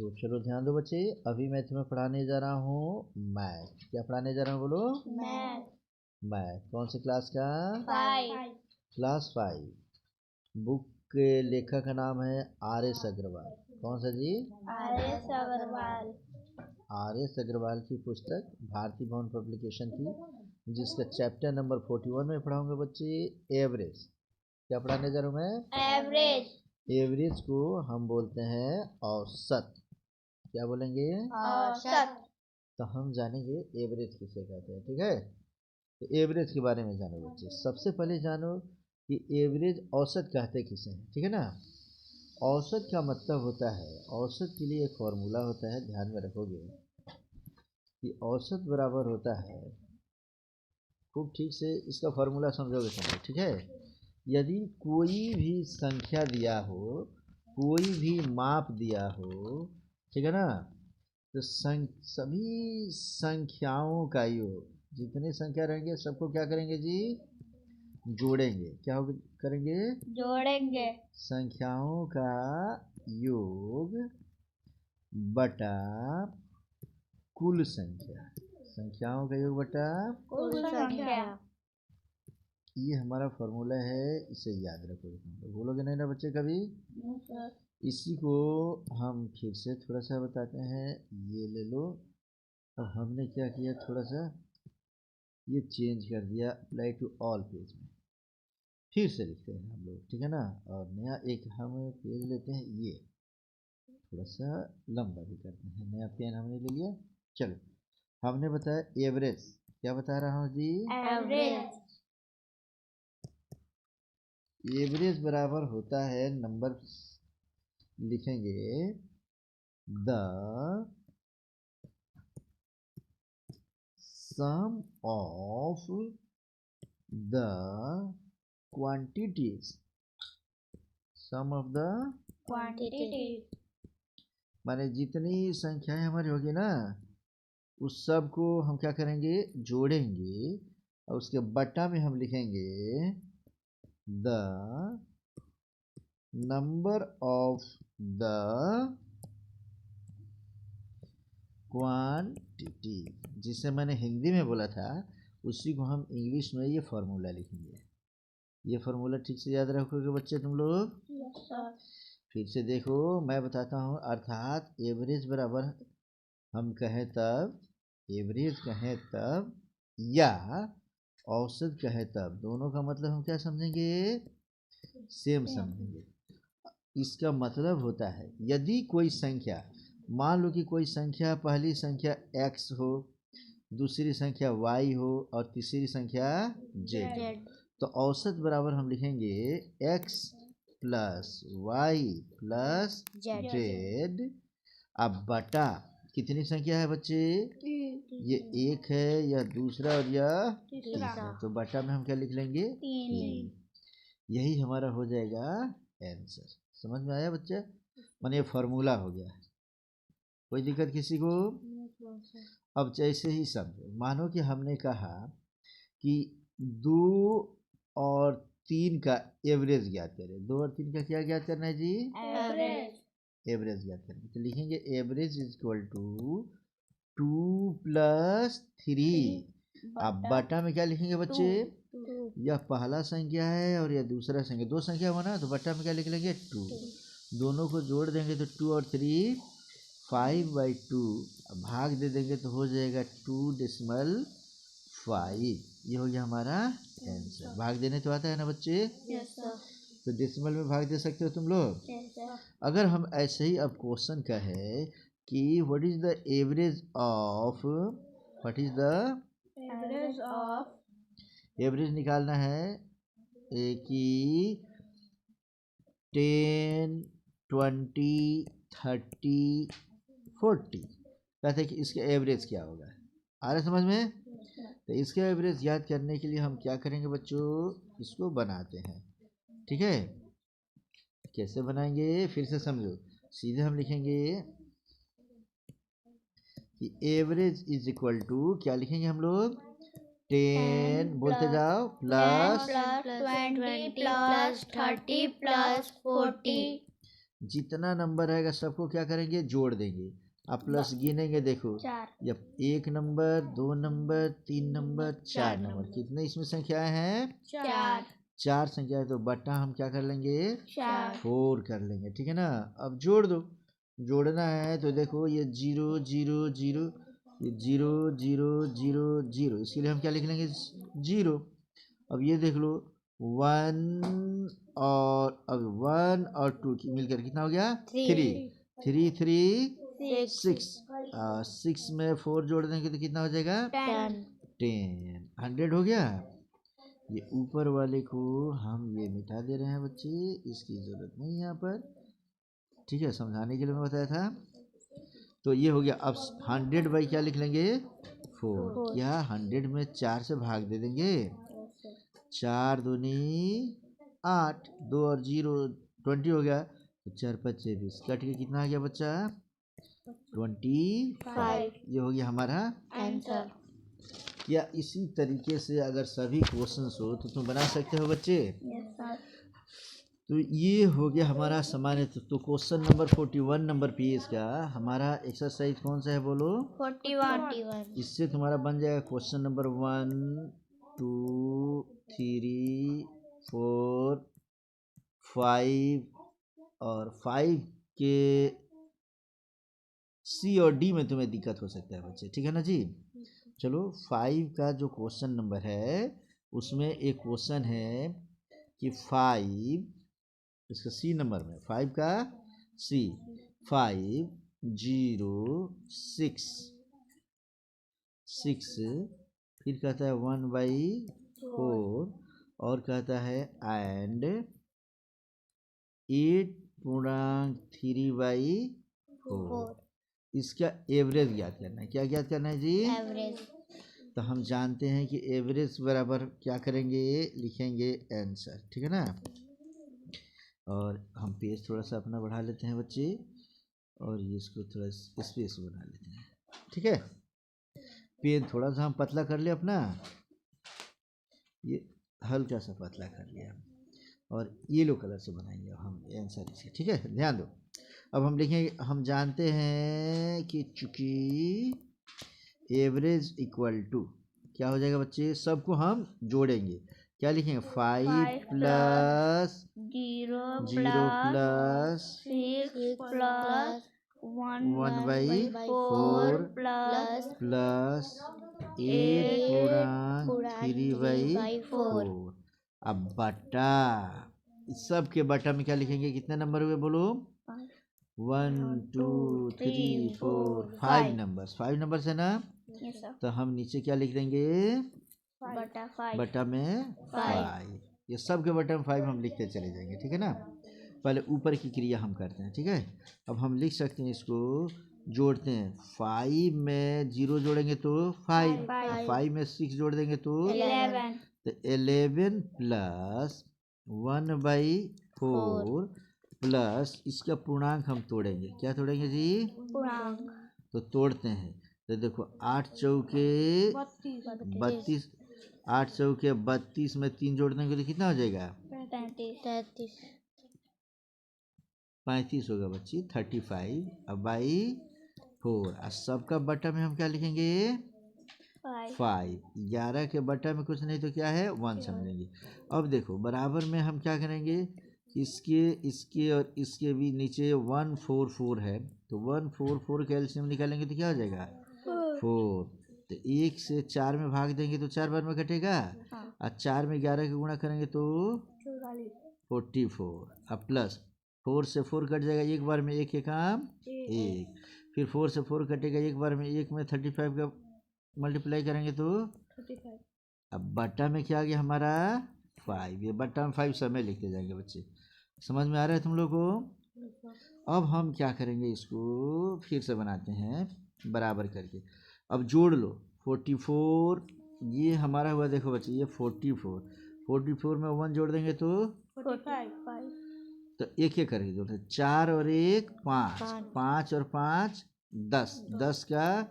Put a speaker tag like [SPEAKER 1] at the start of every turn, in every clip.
[SPEAKER 1] तो चलो ध्यान दो बच्चे, अभी मैं तुम्हें पढ़ाने जा रहा हूँ मैथ। क्या पढ़ाने जा रहा हूँ बोलो?
[SPEAKER 2] मैथ।
[SPEAKER 1] मैथ। कौन सी क्लास का?
[SPEAKER 2] 5।
[SPEAKER 1] क्लास 5। बुक के लेखक का नाम है RS अग्रवाल। कौन सा जी?
[SPEAKER 2] RS अग्रवाल।
[SPEAKER 1] RS अग्रवाल की पुस्तक भारती भवन पब्लिकेशन की, जिसका चैप्टर नंबर 41 में पढ़ाऊंगा बच्चे, एवरेज। क्या पढ़ाने जा रहा हूँ मैं?
[SPEAKER 2] एवरेज।
[SPEAKER 1] एवरेज को हम बोलते हैं औसत। क्या बोलेंगे?
[SPEAKER 2] औसत।
[SPEAKER 1] तो हम जानेंगे एवरेज किसे कहते हैं। ठीक है, तो एवरेज के बारे में जानो बच्चे। सबसे पहले जानो कि एवरेज औसत कहते किसे हैं। ठीक है ना? औसत का मतलब होता है, औसत के लिए एक फॉर्मूला होता है, ध्यान में रखोगे कि औसत बराबर होता है, खूब ठीक से इसका फॉर्मूला समझोगे समझो। ठीक है, यदि कोई भी संख्या दिया हो, कोई भी माप दिया हो, ठीक है ना, तो सभी संख्याओं का योग, जितनी संख्या रहेंगे सबको क्या करेंगे जी? जोड़ेंगे। क्या करेंगे?
[SPEAKER 2] जोड़ेंगे।
[SPEAKER 1] संख्याओं का योग बटा कुल संख्या। संख्याओं का योग बटा
[SPEAKER 2] कुल संख्या।
[SPEAKER 1] ये हमारा फॉर्मूला है, इसे याद रखो। बोलोगे नहीं ना बच्चे कभी? इसी को हम फिर से थोड़ा सा बताते हैं। ये ले लो। अब हमने क्या किया, थोड़ा सा ये चेंज कर दिया, अप्लाई टू ऑल पेज में। फिर से लिखते हैं हम लोग, ठीक है ना? और नया एक हम पेज लेते हैं, ये थोड़ा सा लंबा भी करते हैं। नया पेन हमने ले लिया। चलो, हमने बताया एवरेज। क्या बता रहा हूँ जी?
[SPEAKER 2] एवरेज।
[SPEAKER 1] एवरेज बराबर होता है, नंबर लिखेंगे, the sum of the quantities, sum of the
[SPEAKER 2] quantity.
[SPEAKER 1] माने जितनी संख्याएं हमारी होगी ना, उस सब को हम क्या करेंगे? जोड़ेंगे। और उसके बट्टा में हम लिखेंगे the number of the quantity. जिसे मैंने हिंदी में बोला था, उसी को हम इंग्लिश में ये फॉर्मूला लिखेंगे। ये फॉर्मूला ठीक से याद रखोगे बच्चे तुम लोग? फिर से देखो, मैं बताता हूँ। अर्थात एवरेज बराबर हम कहें तब, एवरेज कहें तब, या औसत कहें तब, दोनों का मतलब हम क्या समझेंगे? सेम समझेंगे। इसका मतलब होता है, यदि कोई संख्या, मान लो कि कोई संख्या, पहली संख्या x हो, दूसरी संख्या y हो और तीसरी संख्या z हो, तो औसत बराबर हम लिखेंगे x plus y plus z। अब बटा कितनी संख्या है बच्चे? ये एक है, या दूसरा, और यह तीसरा है, तो बटा में हम क्या लिख लेंगे? 3। यही हमारा हो जाएगा आंसर। समझ में आया बच्चे? माने ये फॉर्मूला हो गया। कोई दिक्कत किसी को? अब जैसे ही समझो, मानो कि हमने कहा कि 2 और 3 का एवरेज ज्ञात करें। 2 और 3 का क्या ज्ञात करना है जी?
[SPEAKER 2] एवरेज।
[SPEAKER 1] एवरेज ज्ञात करना। तो लिखेंगे average is equal to 2 plus 3। अब बटा में क्या लिखेंगे बच्चे? यह पहला संख्या है और यह दूसरा संख्या, दो संख्या बना, तो बटा में क्या लिख लेंगे? 2। दोनों को जोड़ देंगे तो 2 और 3 5/2। भाग दे देंगे तो हो जाएगा 2.5। ये हो गया हमारा आंसर। भाग देने तो आता है ना बच्चे? तो डेसिमल में भाग दे सकते हो तुम लोग? अगर हम ऐसे ही अब क्वेश्चन कहे कि what is the average of, what is the
[SPEAKER 2] average of,
[SPEAKER 1] average निकालना है कि 10 20 30 40, कहते हैं कि इसका एवरेज क्या होगा। आ रहा समझ में? तो इसका एवरेज याद करने के लिए हम क्या करेंगे बच्चों? इसको बनाते हैं। ठीक है, कैसे बनाएंगे फिर से समझो। सीधे हम लिखेंगे कि एवरेज इज इक्वल टू, क्या लिखेंगे हम लोग? 10 बोलते जाओ, प्लस
[SPEAKER 2] 20 प्लस 30 प्लस 40
[SPEAKER 1] जितना नंबर रहेगा सबको क्या करेंगे, जोड़ देंगे। अब प्लस गिनेंगे, देखो
[SPEAKER 2] 4
[SPEAKER 1] जब 1 नंबर, 2 नंबर, 3 नंबर, 4 नंबर, कितने इसमें संख्याएं हैं,
[SPEAKER 2] 4
[SPEAKER 1] 4 संख्याएं। तो बटा हम क्या कर लेंगे,
[SPEAKER 2] 4
[SPEAKER 1] 4 कर लेंगे, ठीक है ना। अब जोड़ दो, जोड़ना है तो देखो ये 0 0 0, ये 0 0 0 0, इसके लिए हम क्या लिख लेंगे, 0। अब ये देख लो 1 और अब 1 और 2 की मिलकर कितना हो गया, 3 3 3 6, 6 में 4 जोड़ देंगे तो कितना हो जाएगा,
[SPEAKER 2] 10
[SPEAKER 1] 10, 100 हो गया। ये ऊपर वाले को हम ये मिटा दे रहे हैं बच्चे, इसकी ज़रूरत नहीं है यहाँ पर, ठीक है, समझाने के लिए मैं बताया था। तो ये हो गया। अब 100 बाई क्या लिख लेंगे, 4। क्या 100 में 4 से भाग दे देंगे, 4 दूनी 8, 2 और 0 20 हो गया, तो 4 5 20, कट के कितना आ गया बच्चा, 25। ये हो गया हमारा
[SPEAKER 2] आंसर।
[SPEAKER 1] क्या इसी तरीके से अगर सभी क्वेश्चंस हो तो तुम बना सकते हो बच्चे।
[SPEAKER 2] Yes sir.
[SPEAKER 1] तो ये हो गया हमारा सामान्य। तो क्वेश्चन नंबर 41 नंबर पेज का हमारा एक्सरसाइज कौन सा है, बोलो,
[SPEAKER 2] 41
[SPEAKER 1] इससे तुम्हारा बन जाएगा क्वेश्चन नंबर 1 2 3 4 5, और 5 के सी और डी में तुम्हें दिक्कत हो सकता है बच्चे, ठीक है ना जी। चलो 5 का जो क्वेश्चन नंबर है उसमें एक क्वेश्चन है कि 5, इसका सी नंबर में 5 का सी, 5 0 6 6, फिर कहता है 1/4, और कहता है एंड 8.3/4। इसका एवरेज ज्ञात करना है। क्या ज्ञात करना है जी,
[SPEAKER 2] एवरेज।
[SPEAKER 1] तो हम जानते हैं कि एवरेज बराबर क्या करेंगे, लिखेंगे आंसर, ठीक है ना। और हम पेज थोड़ा सा अपना बढ़ा लेते हैं बच्चे, और ये इसको थोड़ा स्पेस बना लेते हैं, ठीक है। पेन थोड़ा सा हम पतला कर ले अपना, ये हल्का सा पतला कर लिया, और येलो कलर से बनाएंगे हम आंसर इसके, ठीक है, ध्यान दो। अब हम लिखेंगे, हम जानते हैं कि चूंकि एवरेज इक्वल टू क्या हो जाएगा बच्चे, सबको हम जोड़ेंगे, क्या लिखेंगे, 5 प्लस 0 प्लस
[SPEAKER 2] 6 प्लस
[SPEAKER 1] 1/4 प्लस 8.3/4। अब बटा, इस सब के बटा में क्या लिखेंगे, कितने नंबर हुए बोलो, 1 2 3 4 5 नंबर्स, 5 नंबर्स है ना।
[SPEAKER 2] Yes sir.
[SPEAKER 1] तो हम नीचे क्या लिख देंगे,
[SPEAKER 2] बटा 5
[SPEAKER 1] बटा में 5, ये सब के बटा में 5 हम लिखते चले जाएंगे, ठीक है ना। पहले ऊपर की क्रिया हम करते हैं, ठीक है। अब हम लिख सकते हैं, इसको जोड़ते हैं, 5 में 0 जोड़ेंगे तो 5, 5 में 6 जोड़ देंगे तो
[SPEAKER 2] 11
[SPEAKER 1] तो 11 प्लस 1/4 प्लस इसका पूर्णांक हम तोड़ेंगे, क्या तोड़ेंगे जी,
[SPEAKER 2] पूर्णांक।
[SPEAKER 1] तो तोड़ते हैं। तो देखो 8 चौके 32, 8 चौके 32 में 3 जोड़ देंगे तो कितना हो जाएगा,
[SPEAKER 2] 33
[SPEAKER 1] 35 होगा बच्ची, 35 अब बाई 4, और सबका बटा में हम क्या लिखेंगे, 5, 11 के बटा में कुछ नहीं तो क्या है 1 समझेंगे। अब देखो बराबर में हम क्या करेंगे, इसके इसके और इसके भी नीचे 144 है, तो 144 का एलसीएम निकालेंगे तो क्या हो जाएगा 4। तो 1 से 4 में भाग देंगे तो 4 बार में कटेगा, और 4 में 11 का गुणा करेंगे तो 44, अब प्लस 4 से 4 कट जाएगा, एक बार में एक काम एक, फिर 4 से 4 कटेगा, एक बार में एक में 35 का मल्टीप्लाई करेंगे तो
[SPEAKER 2] 35।
[SPEAKER 1] अब बट्टा में क्या आ गया हमारा 5, ये बट्टा में 5 समय लिखते जाएंगे बच्चे, समझ में आ रहा है तुम लोग को। अब हम क्या करेंगे, इसको फिर से बनाते हैं बराबर करके। अब जोड़ लो 44, ये हमारा हुआ, देखो बच्चे ये 44 में 1 जोड़ देंगे तो
[SPEAKER 2] 45
[SPEAKER 1] तो एक एक करके जोड़ते, 4 और 1 5, 5 और 5 10, 10 का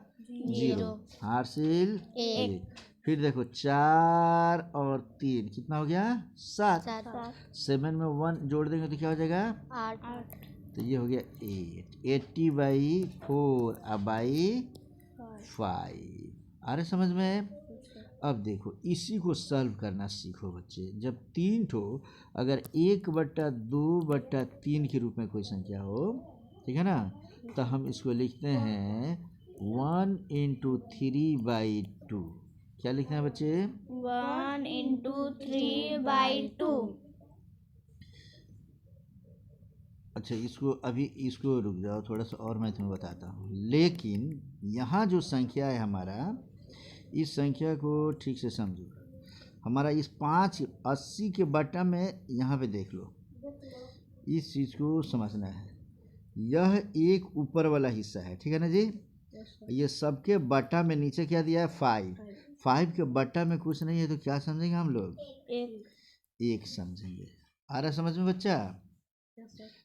[SPEAKER 1] 0, हासिल 1, फिर देखो 4 और 3 कितना हो गया 7, 7 में 1 जोड़ देंगे तो क्या हो जाएगा
[SPEAKER 2] 8,
[SPEAKER 1] तो ये हो गया 8, 80/4 अब बाई 5। आ रहा समझ में? अब देखो इसी को सॉल्व करना सीखो बच्चे। जब 3 ठो अगर 1/2/3 के रूप में कोई संख्या हो, ठीक है ना, तो हम इसको लिखते हैं 1 × 3/2। क्या लिखते हैं बच्चे?
[SPEAKER 2] 1 × 3/2।
[SPEAKER 1] अच्छा इसको रुक जाओ, थोड़ा सा और मैं तुम्हें बताता हूँ। लेकिन यहाँ जो संख्या है हमारा, इस संख्या को ठीक से समझो। हमारा इस 580 के बटा में यहाँ पे देख लो, इस चीज़ को समझना है। यह एक ऊपर वाला हिस्सा है, ठीक है ना जी। ये सबके बटा में नीचे क्या दिया है? 5 के बटा में कुछ नहीं है, तो क्या समझेंगे हम लोग? एक समझेंगे। आ रहा समझ में बच्चा?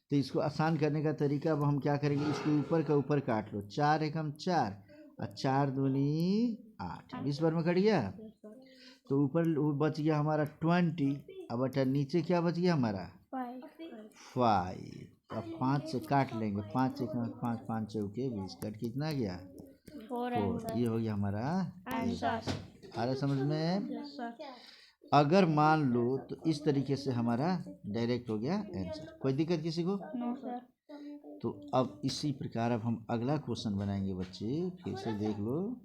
[SPEAKER 1] तो इसको आसान करने का तरीका अब हम क्या करेंगे, इसको ऊपर का ऊपर काट लो। 4 एकम 4 और 4 दूनी 8, 20 बार में कट गया। तो ऊपर बच गया हमारा 20, अब बटा नीचे क्या बच गया हमारा? 5। अब 5 से काट लेंगे, 5 एकम 5, 5 चौके 20, कट कितना गया? 4। ये हो गया हमारा आंसर। आ रहा समझ में? अगर मान लो तो इस तरीके से हमारा डायरेक्ट हो गया आंसर। कोई दिक्कत किसी को?
[SPEAKER 2] No sir.
[SPEAKER 1] तो अब इसी प्रकार अब हम अगला क्वेश्चन बनाएंगे बच्चे, फिर से देख लो।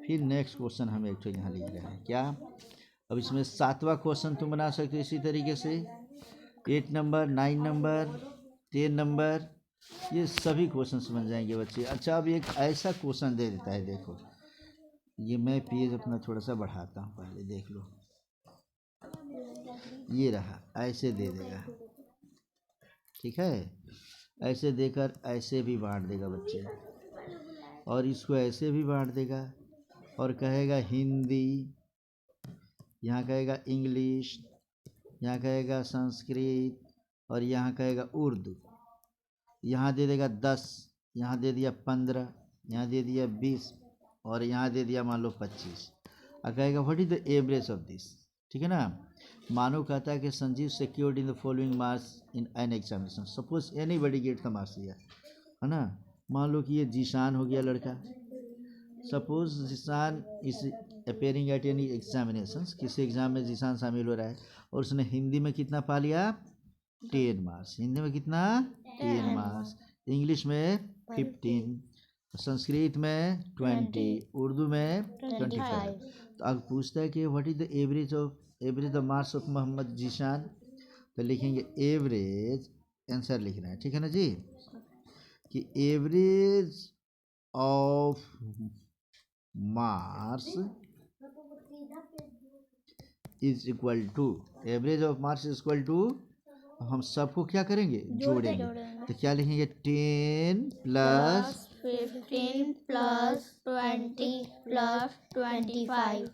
[SPEAKER 1] फिर नेक्स्ट क्वेश्चन हम एक तो यहाँ लिख रहे हैं क्या। अब इसमें 7वां क्वेश्चन तुम बना सकते हो इसी तरीके से। 8 नंबर, 9 नंबर, 10 नंबर, ये सभी क्वेश्चन बन जाएंगे बच्चे। अच्छा अब एक ऐसा क्वेश्चन दे देता है, देखो ये मैं पेज अपना थोड़ा सा बढ़ाता हूँ, पहले देख लो। ये रहा, ऐसे दे देगा, ठीक है। ऐसे देकर ऐसे भी बांट देगा बच्चे, और इसको ऐसे भी बांट देगा, और कहेगा हिंदी, यहाँ कहेगा इंग्लिश, यहाँ कहेगा संस्कृत, और यहाँ कहेगा उर्दू। यहाँ दे देगा 10, यहाँ दे दिया 15, यहाँ दे दिया 20, और यहाँ दे दिया मान लो 25। और कहेगा what is the average of this, ठीक है ना। मानो कहता है कि Sanjeev secured in the following marks in an examination, suppose anybody get the marks दिया है ना। मान लो कि ये जीशान हो गया लड़का, सपोज जीशान इस अपेयरिंग एट एनी एग्जामिनेशन, किसी एग्जाम में जीशान शामिल हो रहा है, और उसने हिंदी में कितना पा लिया? 10 मार्क्स। हिंदी में कितना? 10 मार्क्स। इंग्लिश में 15, संस्कृत में 20, उर्दू में 25। तो अब पूछता है कि what is the average the marks of Mohammad Zeeshan, तो लिखेंगे एवरेज, आंसर लिखना है, ठीक है ना जी, कि average of marks is equal to, average of marks is equal to, हम सबको क्या करेंगे? जोड़ेंगे। तो क्या लिखेंगे? 10 प्लस
[SPEAKER 2] 15 प्लस 20 प्लस 25।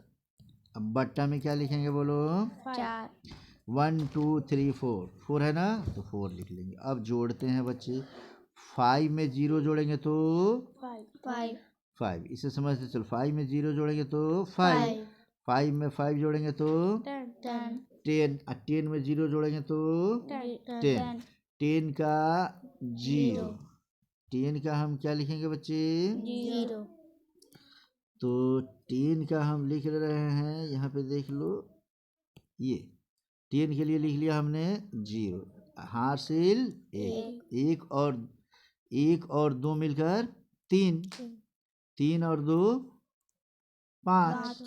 [SPEAKER 1] अब बट्टा में क्या लिखेंगे बोलो?
[SPEAKER 2] 4।
[SPEAKER 1] 1 2 3 4, 4 है ना, तो 4 लिख लेंगे। अब जोड़ते हैं बच्चे, 5 में 0 जोड़ेंगे तो 5, इसे समझते चलो। 5 में 0 जोड़ेंगे तो 5, 5 में 5 जोड़ेंगे तो 10, 10 में 0 जोड़ेंगे तो 10, 10 का 0, 10 का हम क्या लिखेंगे बच्चे?
[SPEAKER 2] 0।
[SPEAKER 1] तो 10 का हम लिख रहे हैं, यहाँ पे देख लो, ये 10 के लिए लिख लिया हमने 0, हासिल 1, 1 और 2 मिलकर 3, 3 और 2 5,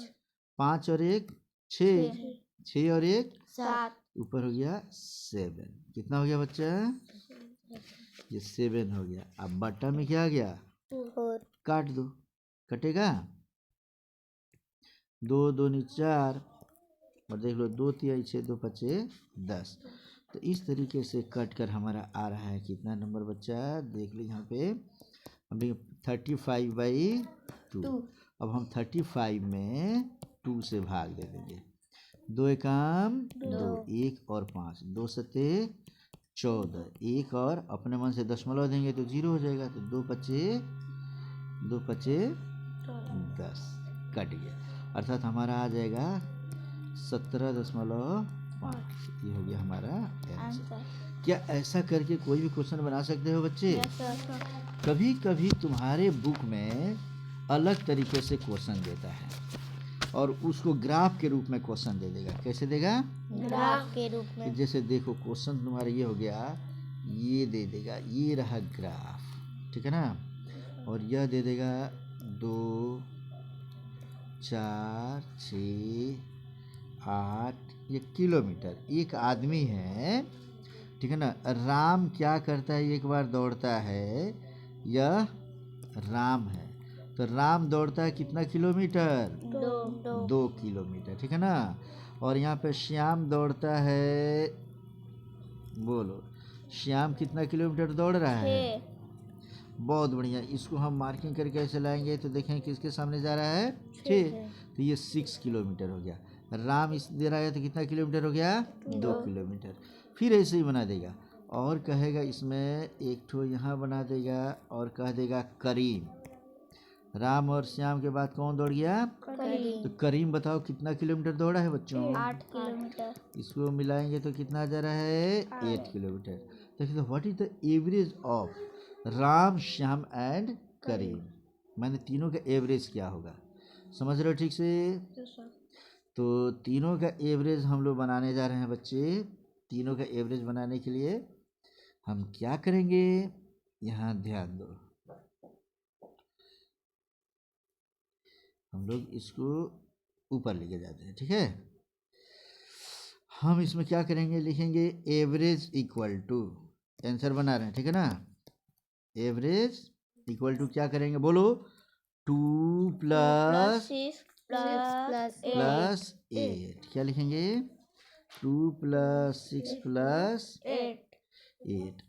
[SPEAKER 1] 5 और 1 6, 6 और 1
[SPEAKER 2] 7।
[SPEAKER 1] ऊपर हो गया 7। कितना हो गया बच्चा? ये 7 हो गया। अब बट्टा में क्या आ गया?
[SPEAKER 2] 4।
[SPEAKER 1] काट दो, कटेगा 2 2 4, और देख लो 2 3 6 2 5 10। तो इस तरीके से कट कर हमारा आ रहा है कितना नंबर बच्चा? देख लो यहाँ पे अभी 35/2। अब हम 35 में 2 से भाग दे देंगे। 2 एकम 2, 1 और 5, 2 सत्ते 14, 1 और अपने मन से दशमलव देंगे तो 0 हो जाएगा। तो 2 पचे 10, कट गया, अर्थात हमारा आ जाएगा 17.5। ये हो गया हमारा आंसर। क्या ऐसा करके कोई भी क्वेश्चन बना सकते हो बच्चे?
[SPEAKER 2] Yes sir.
[SPEAKER 1] कभी कभी तुम्हारे बुक में अलग तरीके से क्वेश्चन देता है और उसको ग्राफ के रूप में क्वेश्चन दे देगा। कैसे देगा?
[SPEAKER 2] ग्राफ के रूप
[SPEAKER 1] कि
[SPEAKER 2] में।
[SPEAKER 1] जैसे देखो क्वेश्चन तुम्हारा ये हो गया, ये दे देगा, ये रहा ग्राफ, ठीक है ना, और यह दे देगा 2 4 6 8, ये किलोमीटर। एक आदमी है, ठीक है ना, राम क्या करता है, एक बार दौड़ता है, यह राम है, तो राम दौड़ता है कितना किलोमीटर? 2 किलोमीटर, ठीक है ना। और यहाँ पे श्याम दौड़ता है, बोलो श्याम कितना किलोमीटर दौड़ रहा है? बहुत बढ़िया। इसको हम मार्किंग करके ऐसे लाएंगे तो देखें किसके सामने जा रहा है? 6। तो ये 6 किलोमीटर हो गया। राम इस दे रहा है तो कितना किलोमीटर हो गया? 2 किलोमीटर। फिर ऐसे ही बना देगा और कहेगा इसमें एक ठो यहाँ बना देगा और कह देगा करीम। राम और श्याम के बाद कौन दौड़ गया? तो करीम बताओ कितना किलोमीटर दौड़ा है बच्चों?
[SPEAKER 2] 8 किलोमीटर।
[SPEAKER 1] इसको मिलाएंगे तो कितना जा रहा है? 8 किलोमीटर। देखिए तो what is the average of Ram, Shyam and Karim? मैंने तीनों का एवरेज क्या होगा, समझ रहे हो ठीक से? तो तीनों का एवरेज हम लोग बनाने जा रहे हैं बच्चे। तीनों का एवरेज बनाने के लिए हम क्या करेंगे, यहाँ ध्यान दो। हम लोग इसको ऊपर लेके जाते हैं, ठीक है। हम इसमें क्या करेंगे, लिखेंगे एवरेज इक्वल टू, आंसर बना रहे हैं, ठीक है ना। एवरेज इक्वल टू क्या करेंगे, बोलो? 2 प्लस
[SPEAKER 2] 6
[SPEAKER 1] प्लस 8। क्या लिखेंगे? 2 प्लस 6 प्लस 8।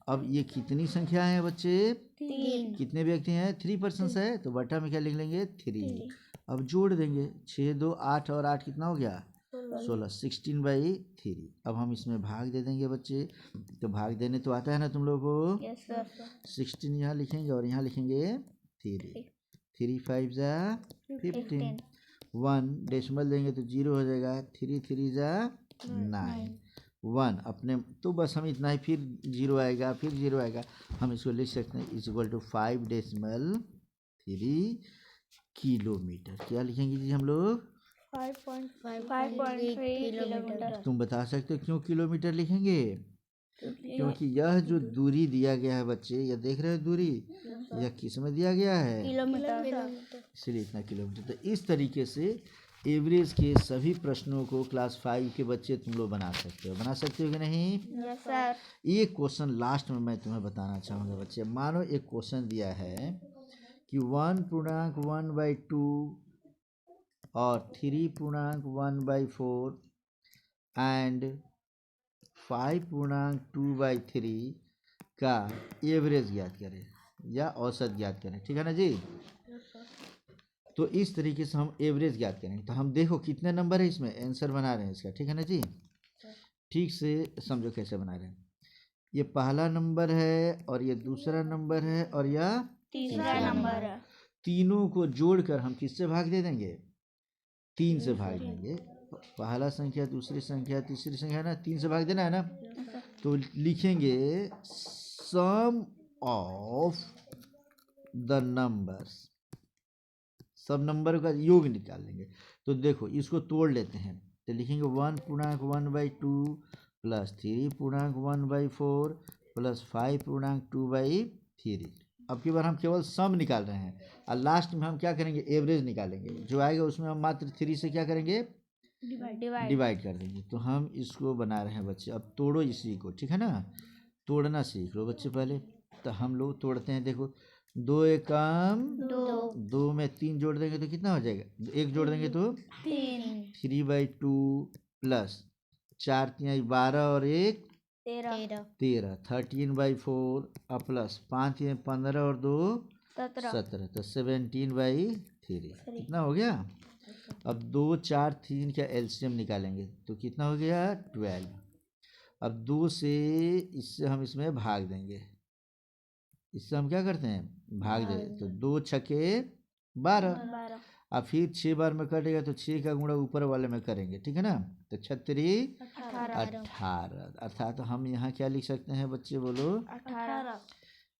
[SPEAKER 1] अब ये कितनी संख्या है बच्चे?
[SPEAKER 2] 3।
[SPEAKER 1] कितने व्यक्ति हैं? 3 पर्सन्स है, तो बटा में क्या लिख लेंगे? 3। अब जोड़ देंगे, 6 2 8 और 8 कितना हो गया? 16। 16/3। अब हम इसमें भाग दे देंगे बच्चे। तो भाग देने तो आता है ना तुम लोगों को?
[SPEAKER 2] Yes sir.
[SPEAKER 1] 16 यहाँ लिखेंगे और यहाँ लिखेंगे 3। 3 5 जा 15। 1 डेसिमल देंगे तो 0 हो जाएगा। 3 3 जा 9। 1 अपने तो बस हम इतना ही, फिर 0 आएगा, फिर 0 आएगा। हम इसको लिख सकते हैं इज इक्वल टू 5.3 किलोमीटर। क्या लिखेंगे जी हम लोग?
[SPEAKER 2] 5.3 किलोमीटर।
[SPEAKER 1] तुम बता सकते हो क्यों किलोमीटर लिखेंगे? क्योंकि यह जो दूरी दिया गया है बच्चे, यह देख रहे हो दूरी, यह किस में दिया गया है?
[SPEAKER 2] किलोमीटर।
[SPEAKER 1] इसलिए इतना किलोमीटर। तो इस तरीके से एवरेज के सभी प्रश्नों को क्लास 5 के बच्चे तुम लोग बना सकते हो। बना सकते हो कि नहीं?
[SPEAKER 2] Yes sir.
[SPEAKER 1] एक क्वेश्चन लास्ट में मैं तुम्हें बताना चाहूँगा बच्चे। मानो एक क्वेश्चन दिया है कि 1.1/2 और 3.1/4 एंड 5.2/3 का एवरेज ज्ञात करें या औसत ज्ञात करें, ठीक है ना जी। तो इस तरीके से हम एवरेज ज्ञात करेंगे। तो हम देखो कितने नंबर है इसमें, आंसर बना रहे हैं इसका, ठीक है ना जी। ठीक से समझो कैसे बना रहे हैं। ये पहला नंबर है और ये दूसरा नंबर है और यह
[SPEAKER 2] तीसरा नंबर है।
[SPEAKER 1] तीनों को जोड़कर हम किससे भाग दे देंगे? 3 से भाग देंगे। पहला संख्या, दूसरी संख्या, तीसरी संख्या ना, 3 से भाग देना है ना। तो लिखेंगे सम ऑफ द नंबर्स, सब नंबर का योग निकाल लेंगे। तो देखो इसको तोड़ लेते हैं। तो लिखेंगे 1.1/2 प्लस 3.1/4 प्लस 5.2/3। अब की बार हम केवल सम निकाल रहे हैं और लास्ट में हम क्या करेंगे, एवरेज निकालेंगे। जो आएगा उसमें हम मात्र 3 से क्या करेंगे, डिवाइड कर देंगे। तो हम इसको बना रहे हैं बच्चे। अब तोड़ो इसी को, ठीक है ना, तोड़ना सीख लो बच्चे पहले। तो हम लोग तोड़ते हैं, देखो 2 एक कम 2 में 3 जोड़ देंगे तो कितना हो जाएगा, 1 जोड़ देंगे तो 3/2 प्लस 4 3 12 और 1 13 13/4 और प्लस 5 3 15 और 2 17, तो 17/3 कितना हो गया। अब 2 4 3 का एलसीएम निकालेंगे तो कितना हो गया, 12। अब 2 से इससे हम इसमें भाग देंगे, इससे हम क्या करते हैं, भाग दे। तो 2 छके 12। अब फिर 6 बार में कटेगा तो 6 का गुणा ऊपर वाले में करेंगे, ठीक है ना। तो 36 18, अर्थात हम यहाँ क्या लिख सकते हैं बच्चे बोलो,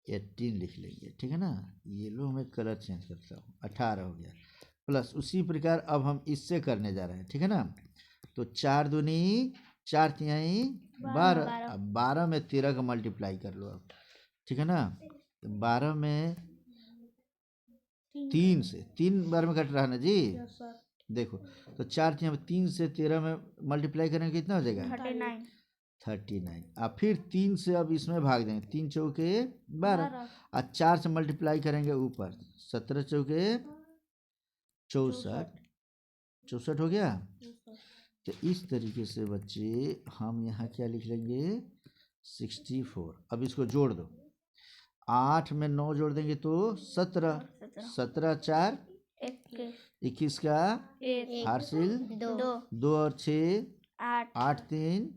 [SPEAKER 1] 18 लिख लेंगे, ठीक है ना। ये लो मैं कलर चेंज करता हूँ, 18 हो गया। प्लस उसी प्रकार अब हम इससे करने जा रहे हैं, ठीक है ना। तो 4 दूनी 4 तिहाई 12, अब 12 में 13 का मल्टीप्लाई कर लो अब, ठीक है ना। 12 में 3 से 3 बार में कट रहा है ना जी। देखो तो 4 3 से 13 में मल्टीप्लाई करेंगे कितना हो जाएगा, 39। अब फिर 3 से अब इसमें भाग देंगे, 3 चौके 12, और 4 से मल्टीप्लाई करेंगे ऊपर, 17 चौके 64 हो गया। तो इस तरीके से बच्चे हम यहाँ क्या लिख लेंगे, 64। अब इसको जोड़ दो, 8 में 9 जोड़ देंगे तो 17, 17 4 21 का हासिल 2 और 6 8 3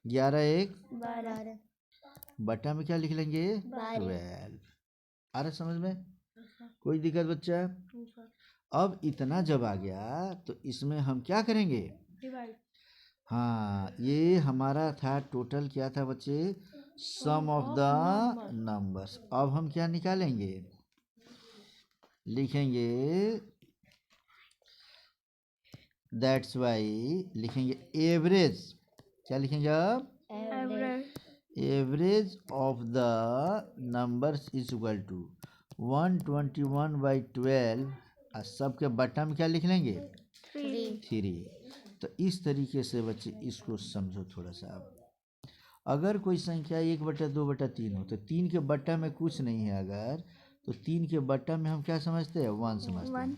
[SPEAKER 1] 11 1 बटा में क्या लिख लेंगे 12। आ रहा समझ में, कोई दिक्कत बच्चा। अब इतना जब आ गया तो इसमें हम क्या करेंगे, हाँ ये हमारा था टोटल क्या था बच्चे, सम ऑफ द नंबर्स। अब हम क्या निकालेंगे, लिखेंगे दैट्स वाई, लिखेंगे एवरेज, क्या लिखेंगे अब, average of the numbers is equal to 121/12, और सबके बट्टा में क्या लिख लेंगे 3। तो इस तरीके से बच्चे इसको समझो थोड़ा सा। आप अगर कोई संख्या 1/2/3 हो तो 3 के बट्टा में कुछ नहीं है, अगर तो 3 के बट्टा में हम क्या समझते हैं 1 समझते हैं।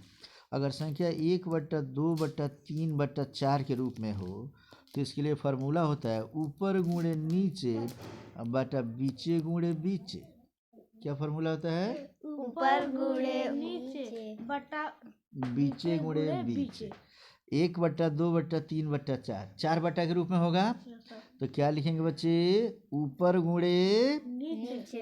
[SPEAKER 1] अगर संख्या 1/2/3/4 के रूप में हो तो इसके लिए फार्मूला होता है ऊपर गुणे नीचे बटा बीचे गुणे बीचे। क्या फार्मूला होता है,
[SPEAKER 2] ऊपर गुणे नीचे बटा
[SPEAKER 1] बीचे गुणे बीचे। 1/2/3/4 4 बट्टा के रूप में होगा तो क्या लिखेंगे बच्चे, ऊपर गुणे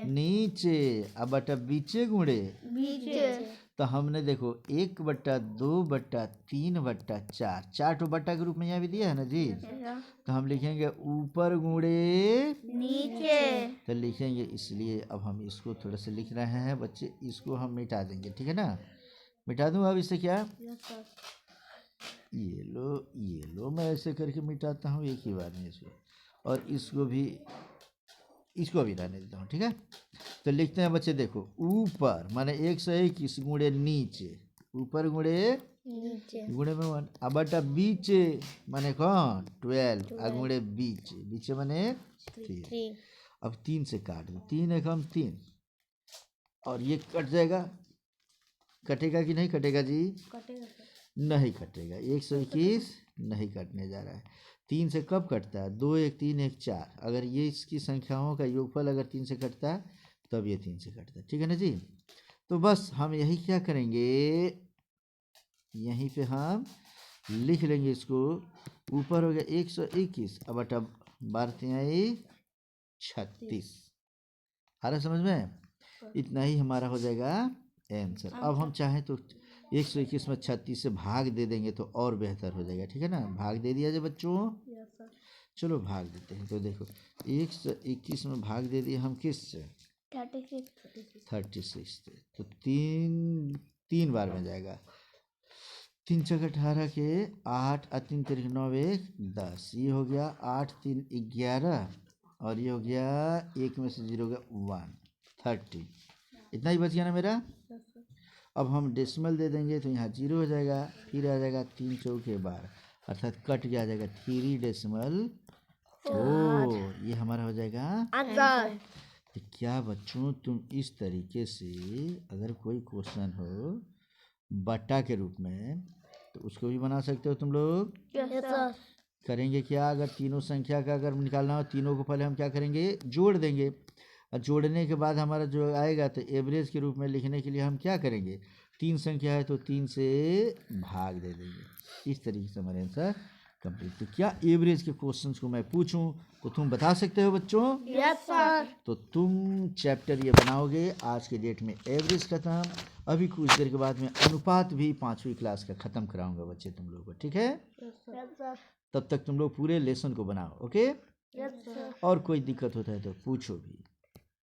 [SPEAKER 1] नीचे अब बटा बीचे गुणे
[SPEAKER 2] बीचे।
[SPEAKER 1] तो हमने देखो 1/2/3/4 4 तो बट्टा के रूप में यहाँ भी दिया है ना जी। तो हम लिखेंगे ऊपर गुणे
[SPEAKER 2] नीचे,
[SPEAKER 1] तो लिखेंगे, इसलिए अब हम इसको थोड़ा सा लिख रहे हैं बच्चे, इसको हम मिटा देंगे, ठीक है ना। मिटा दूँ अब इससे क्या, ये लो मैं ऐसे करके मिटाता हूँ एक ही बार में इसको, और इसको भी रहने देता हूँ, ठीक है। तो लिखते हैं बच्चे, देखो ऊपर माने 121 गुणे नीचे, ऊपर गुणे गुणे में 1, अब बटा बीचे माने कौन 12, और गुणे बीचे माने 3। अब 3 से काट दो, 3 एक हम 3, और ये कट जाएगा, कटेगा कि नहीं कटेगा जी, नहीं कटेगा। 121 नहीं कटने जा रहा है। 3 से कब कटता है, 2 1 3 1 4, अगर ये इसकी संख्याओं का योगफल अगर 3 से कटता है तब ये 3 से कटता है, ठीक है ना जी। तो बस हम यही क्या करेंगे, यहीं पे हम लिख लेंगे इसको, ऊपर हो गया 121 अब बटा 12 36। आ रहा समझ में, इतना ही हमारा हो जाएगा आंसर। अब हम चाहें तो 121 में 36 से भाग दे देंगे तो और बेहतर हो जाएगा, ठीक है ना। भाग दे दिया जाए बच्चों, चलो भाग देते हैं। तो देखो 121 में भाग दे दिए हम किस से 36 से, तो 3 बार में जाएगा, 3 चौके 18 के 8 और 3 तिरक 9 1 10, ये हो गया 8 3 11, और ये हो गया 1 में से 0 हो गया 1 30, इतना ही बच गया ना मेरा। अब हम डेसिमल दे देंगे तो यहाँ 0 हो जाएगा, फिर आ जाएगा 3 चौके 12, अर्थात कट के आ जाएगा 3.4, ये हमारा हो जाएगा
[SPEAKER 2] आंसर।
[SPEAKER 1] तो क्या बच्चों तुम इस तरीके से अगर कोई क्वेश्चन हो बट्टा के रूप में तो उसको भी बना सकते हो तुम लोग। करेंगे क्या, अगर तीनों संख्या का अगर निकालना हो, तीनों को पहले हम क्या करेंगे जोड़ देंगे, और जोड़ने के बाद हमारा जो आएगा तो एवरेज के रूप में लिखने के लिए हम क्या करेंगे, 3 संख्या है तो 3 से भाग दे देंगे। इस तरीके से हमारे आंसर कंप्लीट। तो क्या एवरेज के क्वेश्चंस को मैं पूछूं तो तुम बता सकते हो बच्चों?
[SPEAKER 2] Yes sir.
[SPEAKER 1] तो तुम चैप्टर ये बनाओगे। आज के डेट में एवरेज खत्म, अभी कुछ देर के बाद में अनुपात भी 5वीं क्लास का ख़त्म कराऊंगा बच्चे तुम लोगों को, ठीक है?
[SPEAKER 2] Yes sir.
[SPEAKER 1] तब तक तुम लोग पूरे लेसन को बनाओ, ओके?
[SPEAKER 2] Yes sir.
[SPEAKER 1] और कोई दिक्कत होता है तो पूछो भी।